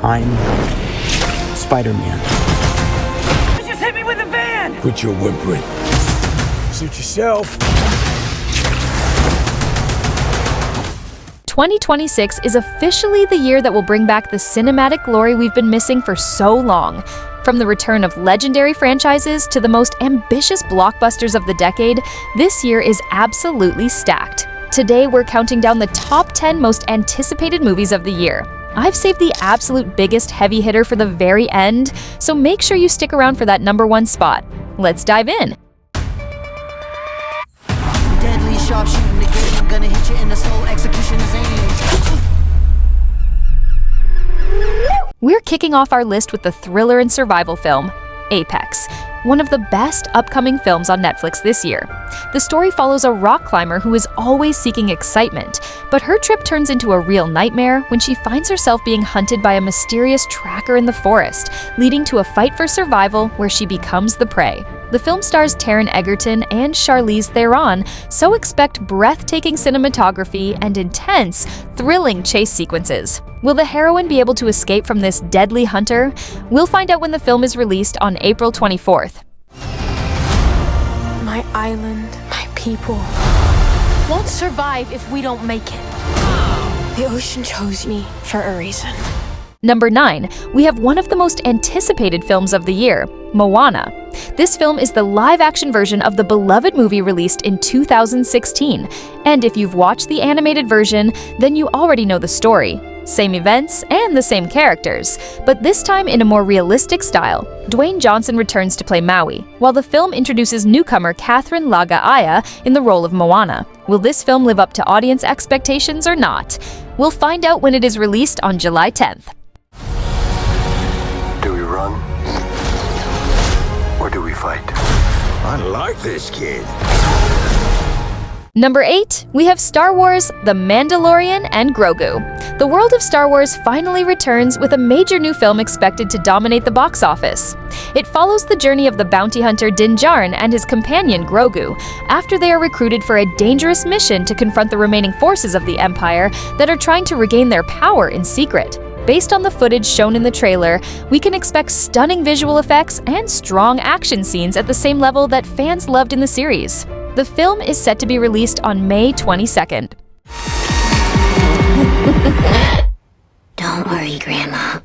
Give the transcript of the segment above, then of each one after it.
I'm Spider-Man. You just hit me with a van! Quit your whimpering. Suit yourself. 2026 is officially the year that will bring back the cinematic glory we've been missing for so long. From the return of legendary franchises to the most ambitious blockbusters of the decade, this year is absolutely stacked. Today, we're counting down the top 10 most anticipated movies of the year. I've saved the absolute biggest heavy hitter for the very end, so make sure you stick around for that #1 spot. Let's dive in. Deadly sharpshooting the game, gonna hit you in the soul, executioner's aim. We're kicking off our list with the thriller and survival film, Apex, one of the best upcoming films on Netflix this year. The story follows a rock climber who is always seeking excitement, but her trip turns into a real nightmare when she finds herself being hunted by a mysterious tracker in the forest, leading to a fight for survival where she becomes the prey. The film stars Taron Egerton and Charlize Theron, so expect breathtaking cinematography and intense, thrilling chase sequences. Will the heroine be able to escape from this deadly hunter? We'll find out when the film is released on April 24th. My island, my people, won't survive if we don't make it. The ocean chose me for a reason. Number 9, we have one of the most anticipated films of the year, Moana. This film is the live-action version of the beloved movie released in 2016. And if you've watched the animated version, then you already know the story. Same events and the same characters, but this time in a more realistic style. Dwayne Johnson returns to play Maui, while the film introduces newcomer Catherine Laga'aya in the role of Moana. Will this film live up to audience expectations or not? We'll find out when it is released on July 10th. Do we run? Or do we fight? I like this kid. Number 8, we have Star Wars, The Mandalorian, and Grogu. The world of Star Wars finally returns with a major new film expected to dominate the box office. It follows the journey of the bounty hunter Din Djarin and his companion Grogu after they are recruited for a dangerous mission to confront the remaining forces of the Empire that are trying to regain their power in secret. Based on the footage shown in the trailer, we can expect stunning visual effects and strong action scenes at the same level that fans loved in the series. The film is set to be released on May 22nd. Don't worry, Grandma.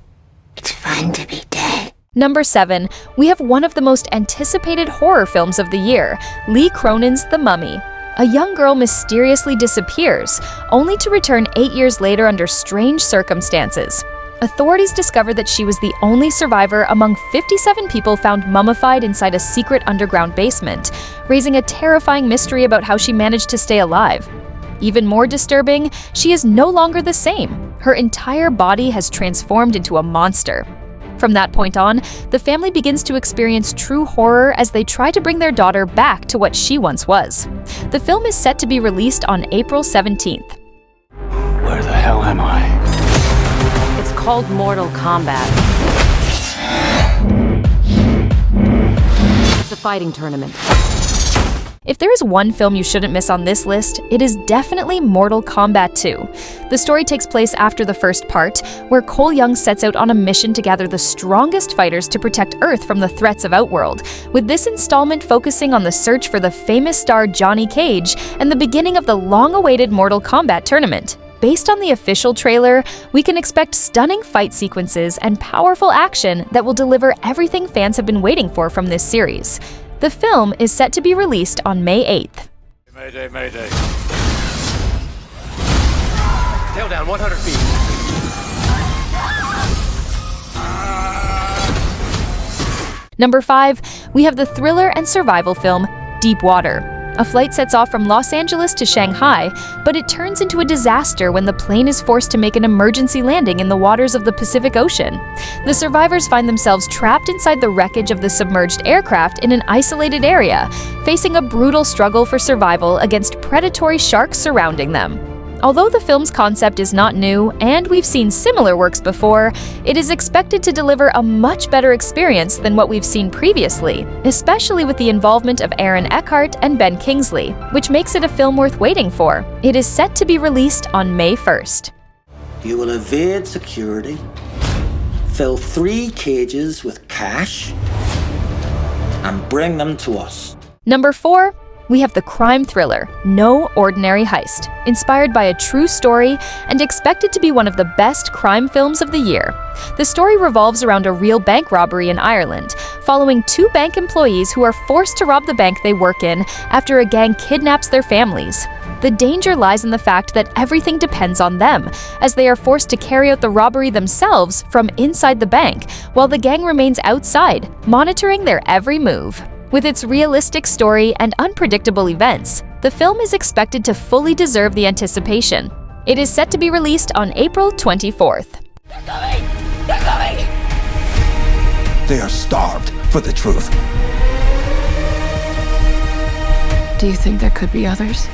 It's fun to be dead. Number 7, we have one of the most anticipated horror films of the year, Lee Cronin's The Mummy. A young girl mysteriously disappears, only to return 8 years later under strange circumstances. Authorities discover that she was the only survivor among 57 people found mummified inside a secret underground basement, raising a terrifying mystery about how she managed to stay alive. Even more disturbing, she is no longer the same. Her entire body has transformed into a monster. From that point on, the family begins to experience true horror as they try to bring their daughter back to what she once was. The film is set to be released on April 17th. Where the hell am I? It's called Mortal Kombat. It's a fighting tournament. If there is one film you shouldn't miss on this list, it is definitely Mortal Kombat 2. The story takes place after the first part, where Cole Young sets out on a mission to gather the strongest fighters to protect Earth from the threats of Outworld, with this installment focusing on the search for the famous star Johnny Cage and the beginning of the long-awaited Mortal Kombat tournament. Based on the official trailer, we can expect stunning fight sequences and powerful action that will deliver everything fans have been waiting for from this series. The film is set to be released on May 8th. Mayday, mayday. Tail down 100 feet. Number 5, we have the thriller and survival film Deep Water. A flight sets off from Los Angeles to Shanghai, but it turns into a disaster when the plane is forced to make an emergency landing in the waters of the Pacific Ocean. The survivors find themselves trapped inside the wreckage of the submerged aircraft in an isolated area, facing a brutal struggle for survival against predatory sharks surrounding them. Although the film's concept is not new, and we've seen similar works before, it is expected to deliver a much better experience than what we've seen previously, especially with the involvement of Aaron Eckhart and Ben Kingsley, which makes it a film worth waiting for. It is set to be released on May 1st. You will evade security. fill 3 cages with cash, and bring them to us. Number 4, we have the crime thriller No Ordinary Heist, inspired by a true story and expected to be one of the best crime films of the year. The story revolves around a real bank robbery in Ireland, following 2 bank employees who are forced to rob the bank they work in after a gang kidnaps their families. The danger lies in the fact that everything depends on them, as they are forced to carry out the robbery themselves from inside the bank, while the gang remains outside, monitoring their every move. With its realistic story and unpredictable events, the film is expected to fully deserve the anticipation. It is set to be released on April 24th. They're coming! They're coming! They are starved for the truth. Do you think there could be others?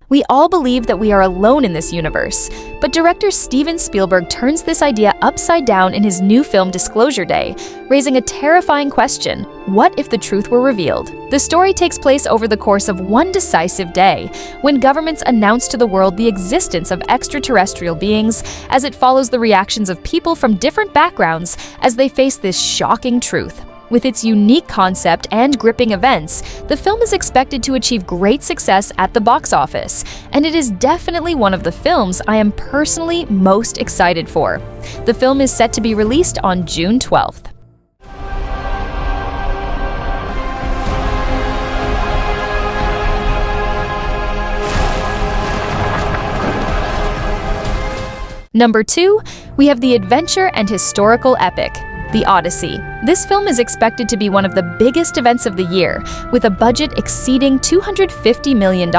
We all believe that we are alone in this universe, but director Steven Spielberg turns this idea upside down in his new film Disclosure Day, raising a terrifying question: what if the truth were revealed? The story takes place over the course of one decisive day, when governments announce to the world the existence of extraterrestrial beings, as it follows the reactions of people from different backgrounds as they face this shocking truth. With its unique concept and gripping events, the film is expected to achieve great success at the box office, and it is definitely one of the films I am personally most excited for. The film is set to be released on June 12th. Number 2, we have the adventure and historical epic, The Odyssey. This film is expected to be one of the biggest events of the year, with a budget exceeding $250 million,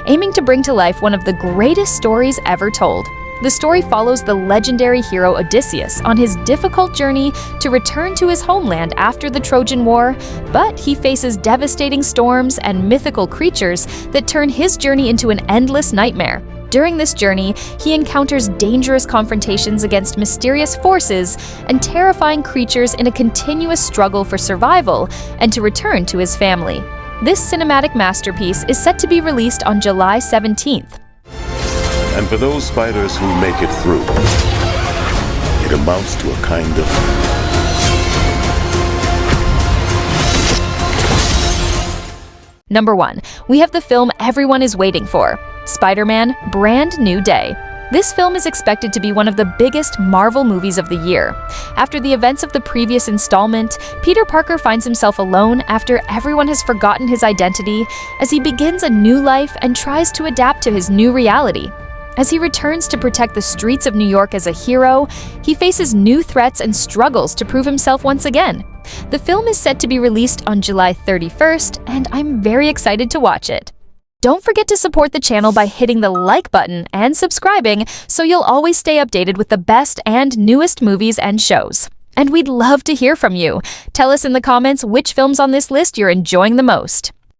aiming to bring to life one of the greatest stories ever told. The story follows the legendary hero Odysseus on his difficult journey to return to his homeland after the Trojan War, but he faces devastating storms and mythical creatures that turn his journey into an endless nightmare. During this journey, he encounters dangerous confrontations against mysterious forces and terrifying creatures in a continuous struggle for survival and to return to his family. This cinematic masterpiece is set to be released on July 17th. And for those spiders who make it through, it amounts to a kind of Number 1, we have the film everyone is waiting for, Spider-Man: Brand New Day. This film is expected to be one of the biggest Marvel movies of the year. After the events of the previous installment, Peter Parker finds himself alone after everyone has forgotten his identity as he begins a new life and tries to adapt to his new reality. As he returns to protect the streets of New York as a hero, he faces new threats and struggles to prove himself once again. The film is set to be released on July 31st, and I'm very excited to watch it. Don't forget to support the channel by hitting the like button and subscribing so you'll always stay updated with the best and newest movies and shows. And we'd love to hear from you. Tell us in the comments which films on this list you're enjoying the most.